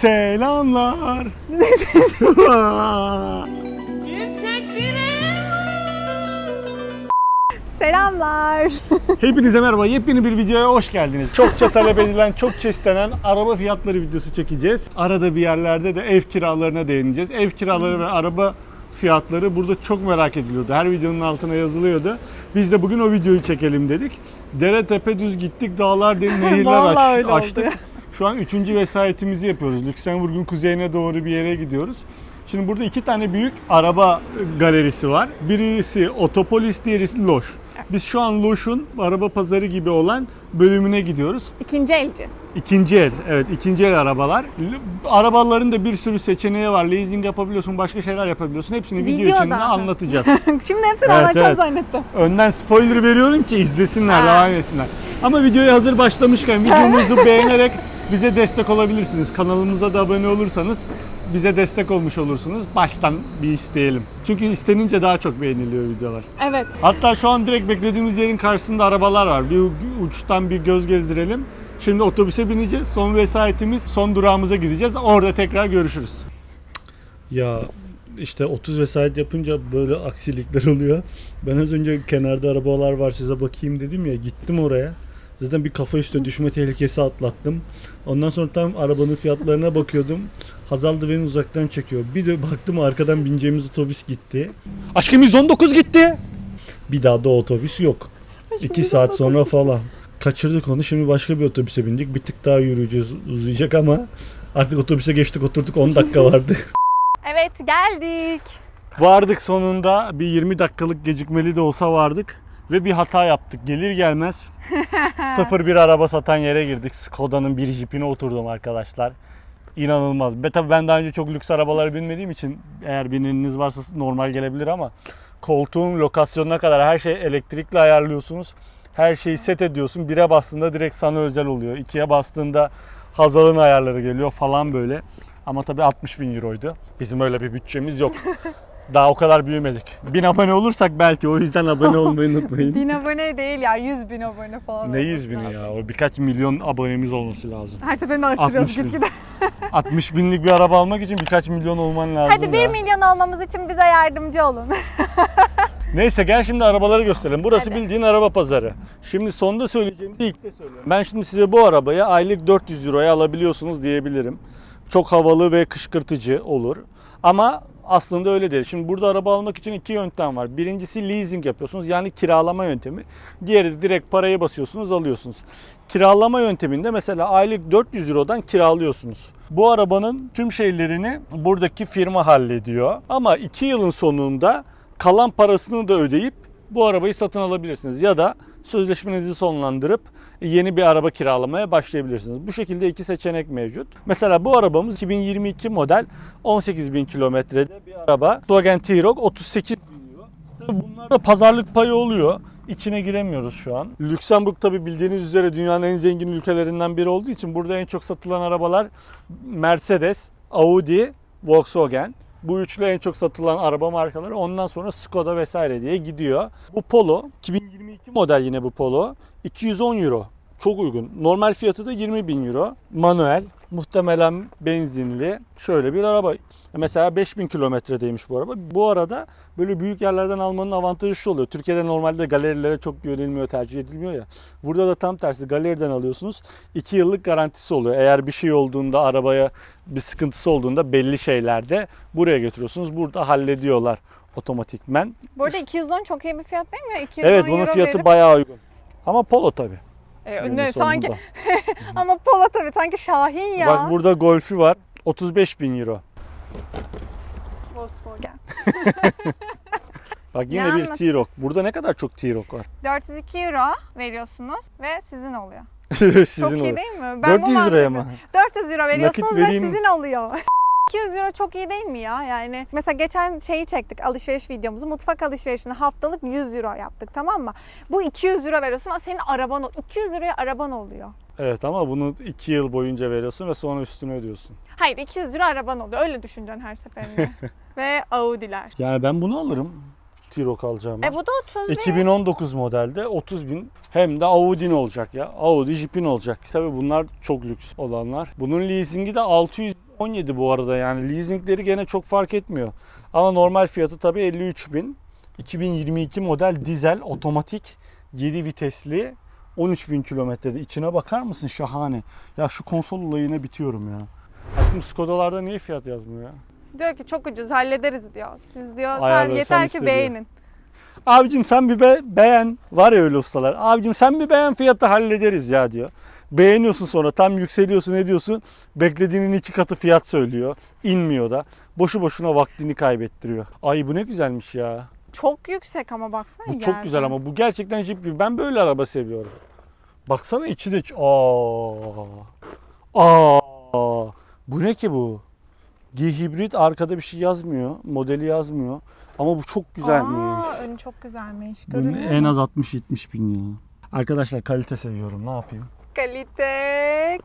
Selamlar. Selamlar. Hepinize merhaba. Yepyeni bir videoya hoş geldiniz. Çokça talep edilen, çokça istenen araba fiyatları videosu çekeceğiz. Arada bir yerlerde de ev kiralarına değineceğiz. Ev kiraları ve araba fiyatları burada çok merak ediliyordu. Her videonun altına yazılıyordu. Biz de bugün o videoyu çekelim dedik. Dere tepe düz gittik, dağlar nehirler Vallahi öyle açtık. oldu. Şu an 3. vesayetimizi yapıyoruz. Lüksemburg'un kuzeyine doğru bir yere gidiyoruz. Şimdi burada iki tane büyük araba galerisi var. Birisi Otopolis, diğerisi Loş. Biz şu an Loş'un araba pazarı gibi olan bölümüne gidiyoruz. İkinci elci. İkinci el, evet, ikinci el arabalar. Arabaların da bir sürü seçeneği var. Leasing yapabiliyorsun, başka şeyler yapabiliyorsun. Hepsini video Videoda. içinde anlatacağız. Şimdi hepsini Evet, anlatacağım evet. zannettim. Önden spoiler veriyorum ki izlesinler, Ha. devam etsinler. Ama videoya hazır başlamışken videomuzu beğenerek bize destek olabilirsiniz. Kanalımıza da abone olursanız bize destek olmuş olursunuz. Baştan bir isteyelim. Çünkü istenince daha çok beğeniliyor videolar. Evet. Hatta şu an direkt beklediğimiz yerin karşısında arabalar var. Bir uçtan bir göz gezdirelim. Şimdi otobüse bineceğiz. Son vesayetimiz, son durağımıza gideceğiz. Orada tekrar görüşürüz. Ya işte 30 vesayet yapınca böyle aksilikler oluyor. Ben az önce kenarda arabalar var size bakayım dedim ya, gittim oraya. Zaten bir kafa üstü düşme tehlikesi atlattım. Ondan sonra tam arabanın fiyatlarına bakıyordum. Hazal da beni uzaktan çekiyor. Bir de baktım arkadan bineceğimiz otobüs gitti. Aşkım 119 gitti. Bir daha da otobüs yok. 2 saat sonra falan. Kaçırdık onu. Şimdi başka bir otobüse bindik. Bir tık daha yürüyeceğiz, uzayacak ama artık otobüse geçtik, oturduk, 10 dakika vardı. Evet, geldik. Vardık sonunda. Bir 20 dakikalık gecikmeli de olsa vardık. Ve bir hata yaptık. Gelir gelmez 01 araba satan yere girdik. Skoda'nın bir jipine oturdum arkadaşlar. İnanılmaz. Tabii ben daha önce çok lüks arabalara binmediğim için eğer bineniniz varsa normal gelebilir ama koltuğun lokasyonuna kadar her şeyi elektrikle ayarlıyorsunuz. Her şeyi set ediyorsun. 1'e bastığında direkt sana özel oluyor. 2'ye bastığında Hazal'ın ayarları geliyor falan böyle. Ama tabii 60.000 euroydu. Bizim öyle bir bütçemiz yok. Daha o kadar büyümedik. 1000 abone olursak belki, o yüzden abone olmayı unutmayın. 1000 abone değil ya, 100.000 abone falan. Ne 100.000'i ya? O birkaç milyon abonemiz olması lazım. Her seferinde arttırıyoruz 60.000. gitgide. 60 binlik bir araba almak için birkaç milyon olman lazım. Hadi 1 ya. milyon olmamız için bize yardımcı olun. Neyse gel şimdi arabaları gösterelim. Burası Hadi. bildiğin araba pazarı. Şimdi sonda söyleyeceğimi de ilk de söylüyorum. Ben şimdi size bu arabayı aylık 400 euroya alabiliyorsunuz diyebilirim. Çok havalı ve kışkırtıcı olur. Ama aslında öyle değil. Şimdi burada araba almak için iki yöntem var. Birincisi leasing yapıyorsunuz, yani kiralama yöntemi. Diğeri de direkt parayı basıyorsunuz, alıyorsunuz. Kiralama yönteminde mesela aylık 400 eurodan kiralıyorsunuz. Bu arabanın tüm şeylerini buradaki firma hallediyor. Ama 2 yılın sonunda kalan parasını da ödeyip bu arabayı satın alabilirsiniz. Ya da sözleşmenizi sonlandırıp yeni bir araba kiralamaya başlayabilirsiniz. Bu şekilde iki seçenek mevcut. Mesela bu arabamız 2022 model 18.000 kilometrede bir araba. Volkswagen T-Roc 38.000 euro. Tabii bunlarda pazarlık payı oluyor. İçine giremiyoruz şu an. Lüksemburg tabii bildiğiniz üzere dünyanın en zengin ülkelerinden biri olduğu için burada en çok satılan arabalar Mercedes, Audi, Volkswagen. Bu üçlü en çok satılan araba markaları. Ondan sonra Skoda vesaire diye gidiyor. Bu Polo 2022 model, yine bu Polo 210 euro. Çok uygun. Normal fiyatı da 20.000 euro. Manuel, muhtemelen benzinli şöyle bir araba. Mesela 5000 kilometredeymiş bu araba. Bu arada böyle büyük yerlerden almanın avantajı şu oluyor. Türkiye'de normalde galerilere çok güvenilmiyor, tercih edilmiyor ya. Burada da tam tersi, galeriden alıyorsunuz. 2 yıllık garantisi oluyor. Eğer bir şey olduğunda, arabaya bir sıkıntısı olduğunda belli şeylerde buraya götürüyorsunuz. Burada hallediyorlar otomatikmen. Bu arada 210 çok iyi bir fiyat değil mi? 210 Evet, bunun euro fiyatı verip- bayağı uygun. Ama Polo tabii. günün sanki sonunda. ama Polo tabii sanki Şahin ya. Bak burada Golf'ü var. 35.000 euro. Volkswagen. Bak Ne yine bir anlatıyorsun? T-Roc. Burada ne kadar çok T-Roc var. 402 euro veriyorsunuz ve sizin oluyor. Sizin Çok iyi olur. değil mi? 400 bunu liraya anladım. mı? 400 euro veriyorsunuz Nakit ve vereyim mi? sizin oluyor. 200 euro çok iyi değil mi ya? Yani mesela geçen şeyi çektik, alışveriş videomuzu. Mutfak alışverişini haftalık 100 euro yaptık, tamam mı? Bu 200 euro veriyorsun ama senin araban 200 euroya araban oluyor. Evet ama bunu 2 yıl boyunca veriyorsun ve sonra üstüne ödüyorsun. Hayır, 200 euro araban oluyor. Öyle düşüneceksin her seferinde. Ve Audi'ler. Yani ben bunu alırım. T-Roc alacağım. Bu da 30 bin. 2019 modelde 30.000, hem de Audi'nin olacak ya. Audi Jeep'in olacak. Tabii bunlar çok lüks olanlar. Bunun leasingi de 610 17 bu arada, yani leasingleri gene çok fark etmiyor. Ama normal fiyatı tabii 53.000. 2022 model dizel otomatik 7 vitesli 13.000 kilometrede. İçine bakar mısın? Şahane. Ya şu konsol olayına bitiyorum ya. Aşkım Skoda'larda niye fiyat yazmıyor ya? Diyor ki çok ucuz hallederiz diyor. Siz diyor Ayarları yeter sen ki iste beğenin. Abicim sen bir beğen. Var ya öyle ustalar. Abicim sen bir beğen, fiyatı hallederiz ya diyor. Beğeniyorsun, sonra tam yükseliyorsun, ne diyorsun? Beklediğinin 2 katı fiyat söylüyor. İnmiyor da. Boşu boşuna vaktini kaybettiriyor. Ay bu ne güzelmiş ya. Çok yüksek ama baksana Bu gerçekten. çok güzel ama bu gerçekten Jeep gibi. Ben böyle araba seviyorum. Baksana içi de... Bu ne ki bu? G-Hibrit, arkada bir şey yazmıyor. Modeli yazmıyor. Ama bu çok güzelmiş. Önü çok güzelmiş. Bu Görünüyor en mu? az 60-70 bin ya. Arkadaşlar kalite seviyorum. Ne yapayım?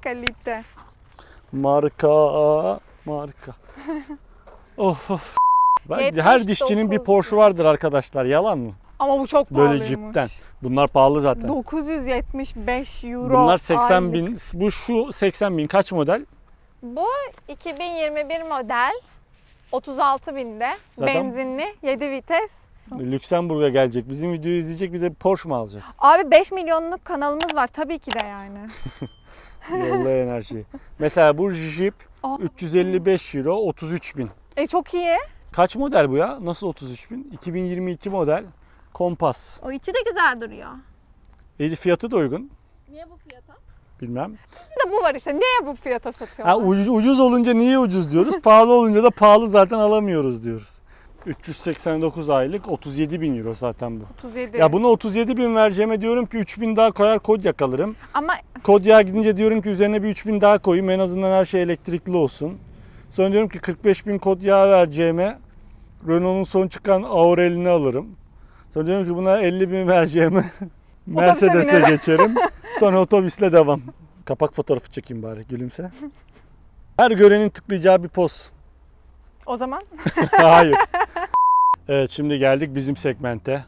Kalite. Marka. Of. Her 79 dişçinin bir Porsche vardır arkadaşlar. Yalan mı? Ama bu çok Böyle pahalıymış. Jeep'ten. Bunlar pahalı zaten. 975 euro. Bunlar 80 aylık. bin. Bu şu 80 bin. Kaç model? Bu 2021 model. 36 binde. Zaten- Benzinli. 7 vites. Lüksemburg'a gelecek. Bizim videoyu izleyecek, bir de Porsche mu alacak? Abi 5 milyonluk kanalımız var. Tabii ki de yani. Yollayan her şeyi. Mesela bu Jeep Aa. 355 euro, 33 bin. Çok iyi. Kaç model bu ya? Nasıl 33 bin? 2022 model Compass. O içi de güzel duruyor. Fiyatı da uygun. Niye bu fiyata? Bilmem. Bir de bu var işte. Niye bu fiyata satıyorlar? Ha, ucuz olunca niye ucuz diyoruz? Pahalı olunca da pahalı zaten alamıyoruz diyoruz. 389 aylık 37 bin euro zaten bu. 37. Ya bunu 37 bin vereceğime diyorum ki 3 bin daha koyar Kodiaq alırım. Ama Kodiaq'a gidince diyorum ki üzerine bir 3 bin daha koyayım, en azından her şey elektrikli olsun. Sonra diyorum ki 45 bin Kodiaq'a vereceğime Renault'un son çıkan Aurel'ini alırım. Sonra diyorum ki buna 50 bin vereceğime Mercedes'e binerim. geçerim. Sonra otobüsle devam. Kapak fotoğrafı çekeyim bari, gülümse. Her görenin tıklayacağı bir poz. o zaman Hayır. Evet, şimdi geldik bizim segmente.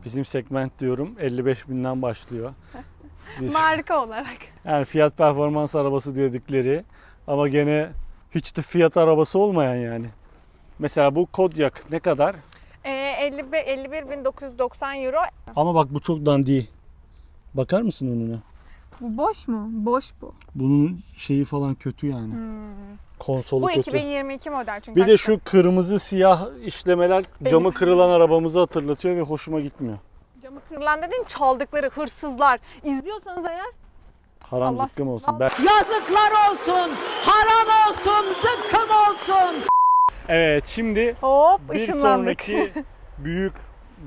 Bizim segment diyorum 55 binden başlıyor. Biz, marka olarak. yani fiyat performans arabası dedikleri ama gene hiç de fiyat arabası olmayan yani. Mesela bu Kodiaq ne kadar? 51.990 euro. Ama bak bu çok dandiği. Bakar mısın önüne? Bu boş mu? Boş bu. Bunun şeyi falan kötü yani. Konsolu Bu kötü. 2022 model çünkü. Bir de şu kırmızı siyah işlemeler camı Benim. kırılan arabamızı hatırlatıyor ve hoşuma gitmiyor. Camı kırılan dediğin çaldıkları hırsızlar. İzliyorsanız eğer Haram Allah- zıkkım olsun. Allah- Yazıklar olsun, haram olsun, zıkkım olsun. Evet, şimdi hop bir ışınlandık. sonraki büyük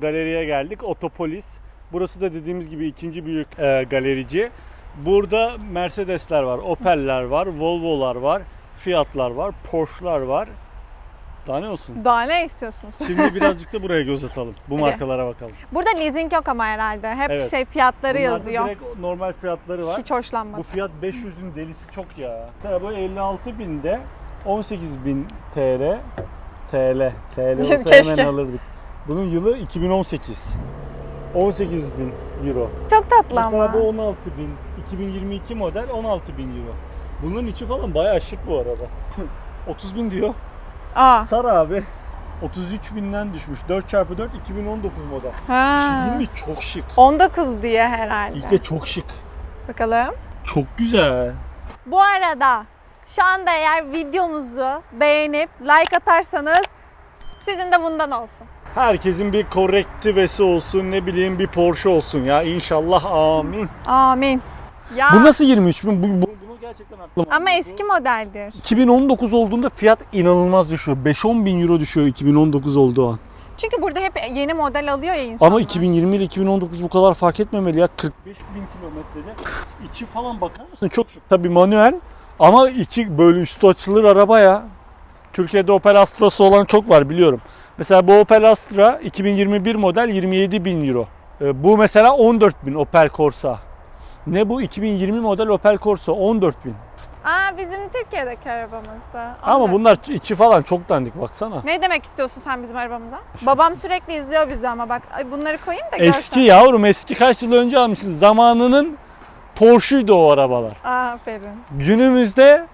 galeriye geldik. Otopolis. Burası da dediğimiz gibi ikinci büyük galerici. Burada Mercedesler var, Opel'ler var, Volvo'lar var, Fiat'lar var, Porsche'lar var. Daha ne olsun? Daha ne istiyorsunuz? Şimdi birazcık da buraya göz atalım. Bu Hadi. markalara bakalım. Burada leasing yok ama herhalde. Hep Evet. fiyatları Bunlarda yazıyor. direkt normal fiyatları var. Hiç hoşlanmadım. Bu fiyat 500'ün delisi çok ya. Mesela bu 56 binde 18.000 TL. TL olsa Keşke. hemen alırdık. Bunun yılı 2018. 18.000 euro. Çok tatlı Mesela ama. bu 16.000. 2022 model 16.000 euro. Bunun içi falan bayağı şık bu arada. 30.000 diyor. Aa. Sar abi. 33.000'den düşmüş. 4x4 2019 model. Ha. Değil mi? Çok şık. 19 diye herhalde. İlk de çok şık. Bakalım. Çok güzel. Bu arada şu anda eğer videomuzu beğenip like atarsanız sizin de bundan olsun. Herkesin bir Corrective'si olsun, ne bileyim bir Porsche olsun ya, inşallah, amin. Amin. Ya Bu nasıl 23 bin? Bunu gerçekten aklıma ama aldı. eski modeldir. 2019 olduğunda fiyat inanılmaz düşüyor. 5-10 bin euro düşüyor 2019 olduğu an. Çünkü burada hep yeni model alıyor ya insanlar. Ama 2020 ile 2019 bu kadar fark etmemeli ya. 45 bin kilometrede. İçi falan bakar mısın? Çok şık. Tabii manuel ama içi böyle üstü açılır araba ya. Türkiye'de Opel Astra'sı olan çok var biliyorum. Mesela bu Opel Astra 2021 model 27 bin euro. Bu mesela 14 bin Opel Corsa. Ne bu? 2020 model Opel Corsa 14 bin. Aa bizim Türkiye'deki arabamızda. Ama Anladım. bunlar içi falan çok dandik, baksana. Ne demek istiyorsun sen bizim arabamıza? Babam sürekli izliyor bizi ama bak ay bunları koyayım da görsen. Eski yavrum, eski, kaç yıl önce almışsın. Zamanının Porsche'ydu o arabalar. Aferin. Günümüzde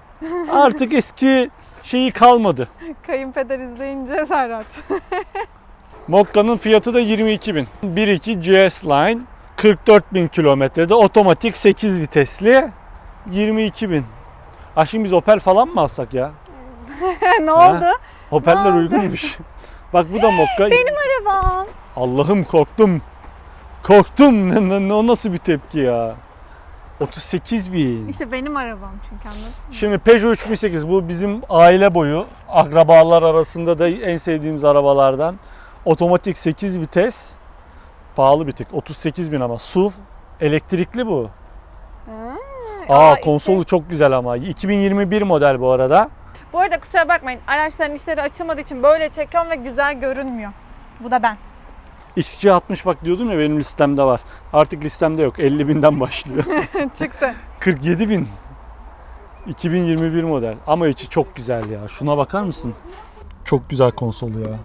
Artık eski şeyi kalmadı. Kayınpeder izleyince Serhat. Mokka'nın fiyatı da 22.000. 1.2 GS Line 44.000 kilometrede otomatik 8 vitesli 22.000. Şimdi biz Opel falan mı alsak ya? Ne oldu? Opel'ler Ne oldu? uygunmuş. Bak bu da Mokka. Benim arabam. Allah'ım korktum. Korktum. O nasıl bir tepki ya? 38.000. İşte benim arabam çünkü, anladın mı? Şimdi Peugeot 3008 bu bizim aile boyu akrabalar arasında da en sevdiğimiz arabalardan. Otomatik 8 vites. Pahalı bir tık. 38.000 ama. SUV. Elektrikli bu. Konsolu çok güzel ama. 2021 model bu arada. Bu arada kusura bakmayın, araçların işleri açılmadığı için böyle çekiyorum ve güzel görünmüyor. Bu da ben. XC60 bak diyordum ya benim listemde var. Artık listemde yok. 50.000'den başlıyor. Çıktı. 47.000. 2021 model. Ama içi çok güzel ya. Şuna bakar mısın? Çok güzel konsolu ya.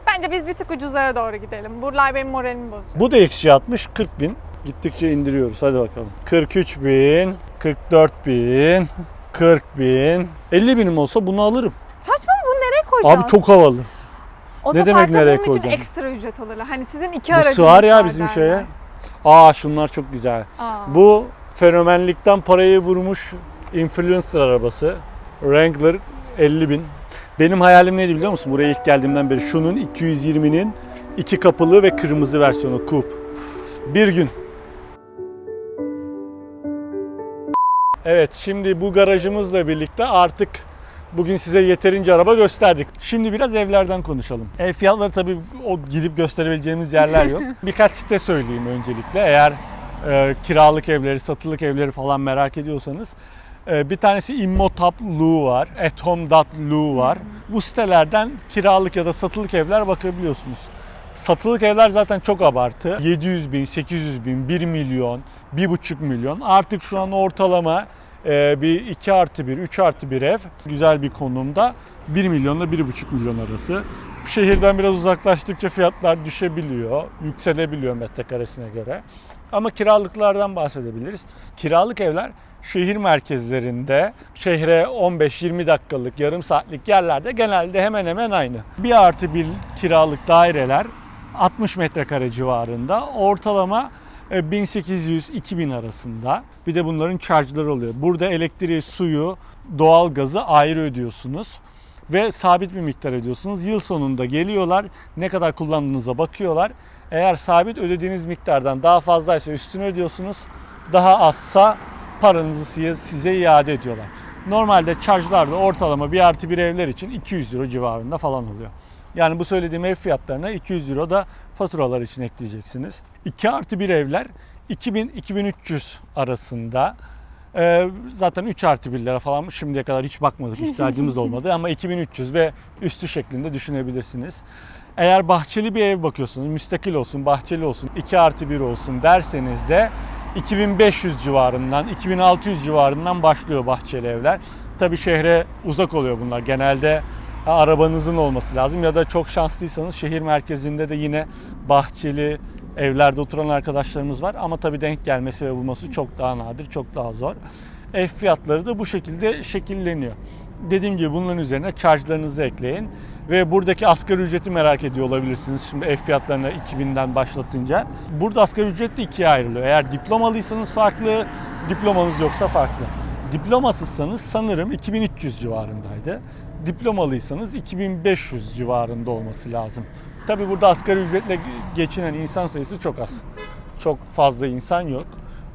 Bence biz bir tık ucuzlara doğru gidelim. Buralar benim moralimi bozuyor. Bu da XC60 40.000. Gittikçe indiriyoruz. Hadi bakalım. 43.000, 44.000, 40.000. 50.000'im olsa bunu alırım. Saçma mı? Bunu nereye koyacağız? Abi çok havalı. Ne demek nereye bunun için koyacağım? ekstra ücret alırlar. Hani sizin iki Bu aracınız sığar ya var bizim derler. şeye. Şunlar çok güzel. Aa. Bu fenomenlikten parayı vurmuş influencer arabası. Wrangler 50.000. Benim hayalim neydi biliyor musun? Buraya ilk geldiğimden beri. Şunun 220'nin 2 kapılı ve kırmızı versiyonu coupe. Bir gün. Evet, şimdi bu garajımızla birlikte artık bugün size yeterince araba gösterdik. Şimdi biraz evlerden konuşalım. Ev fiyatları tabii o gidip gösterebileceğimiz yerler yok. Birkaç site söyleyeyim öncelikle. Eğer kiralık evleri, satılık evleri falan merak ediyorsanız. Bir tanesi Immotap.lu var, athome.lu var. Bu sitelerden kiralık ya da satılık evler bakabiliyorsunuz. Satılık evler zaten çok abartı. 700.000, 800.000, 1 milyon, 1,5 milyon. Artık şu an ortalama bir 2+1, 3+1 ev güzel bir konumda 1 milyonla 1,5 milyon arası. Şehirden biraz uzaklaştıkça fiyatlar düşebiliyor, yükselebiliyor metrekaresine göre. Ama kiralıklardan bahsedebiliriz. Kiralık evler şehir merkezlerinde, şehre 15-20 dakikalık, yarım saatlik yerlerde genelde hemen hemen aynı. 1+1 kiralık daireler 60 metrekare civarında, ortalama 1800-2000 arasında. Bir de bunların charge'ları oluyor. Burada elektriği, suyu, doğalgazı ayrı ödüyorsunuz ve sabit bir miktar ödüyorsunuz. Yıl sonunda geliyorlar, ne kadar kullandığınıza bakıyorlar. Eğer sabit ödediğiniz miktardan daha fazlaysa üstünü ödüyorsunuz. Daha azsa paranızı size iade ediyorlar. Normalde charge'lar da ortalama 1+1 evler için 200 euro civarında falan oluyor. Yani bu söylediğim ev fiyatlarına 200 euro da faturalar için ekleyeceksiniz. 2+1 evler 2000-2300 arasında. Zaten 3+1'lere falan şimdiye kadar hiç bakmadık, ihtiyacımız da olmadı ama 2300 ve üstü şeklinde düşünebilirsiniz. Eğer bahçeli bir ev bakıyorsunuz, müstakil olsun, bahçeli olsun, 2+1 olsun derseniz de 2500 civarından, 2600 civarından başlıyor bahçeli evler. Tabii şehre uzak oluyor bunlar. Genelde arabanızın olması lazım ya da çok şanslıysanız şehir merkezinde de yine bahçeli evlerde oturan arkadaşlarımız var. Ama tabii denk gelmesi ve bulması çok daha nadir, çok daha zor. Ev fiyatları da bu şekilde şekilleniyor. Dediğim gibi bunların üzerine charge'larınızı ekleyin. Ve buradaki asgari ücreti merak ediyor olabilirsiniz. Şimdi ev fiyatlarına 2000'den başlatınca. Burada asgari ücret de ikiye ayrılıyor. Eğer diplomalıysanız farklı, diplomanız yoksa farklı. Diplomasızsanız sanırım 2300 civarındaydı. Diplomalıysanız 2500 civarında olması lazım. Tabii burada asgari ücretle geçinen insan sayısı çok az. Çok fazla insan yok.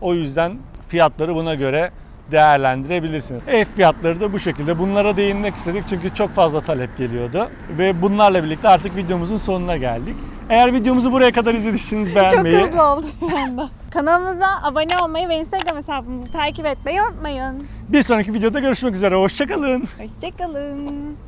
O yüzden fiyatları buna göre değerlendirebilirsiniz. Ev fiyatları da bu şekilde. Bunlara değinmek istedik çünkü çok fazla talep geliyordu. Ve bunlarla birlikte artık videomuzun sonuna geldik. Eğer videomuzu buraya kadar izlediyseniz beğenmeyi... Çok hızlı oldu bir anda. Kanalımıza abone olmayı ve Instagram hesabımızı takip etmeyi unutmayın. Bir sonraki videoda görüşmek üzere. Hoşça kalın. Hoşçakalın.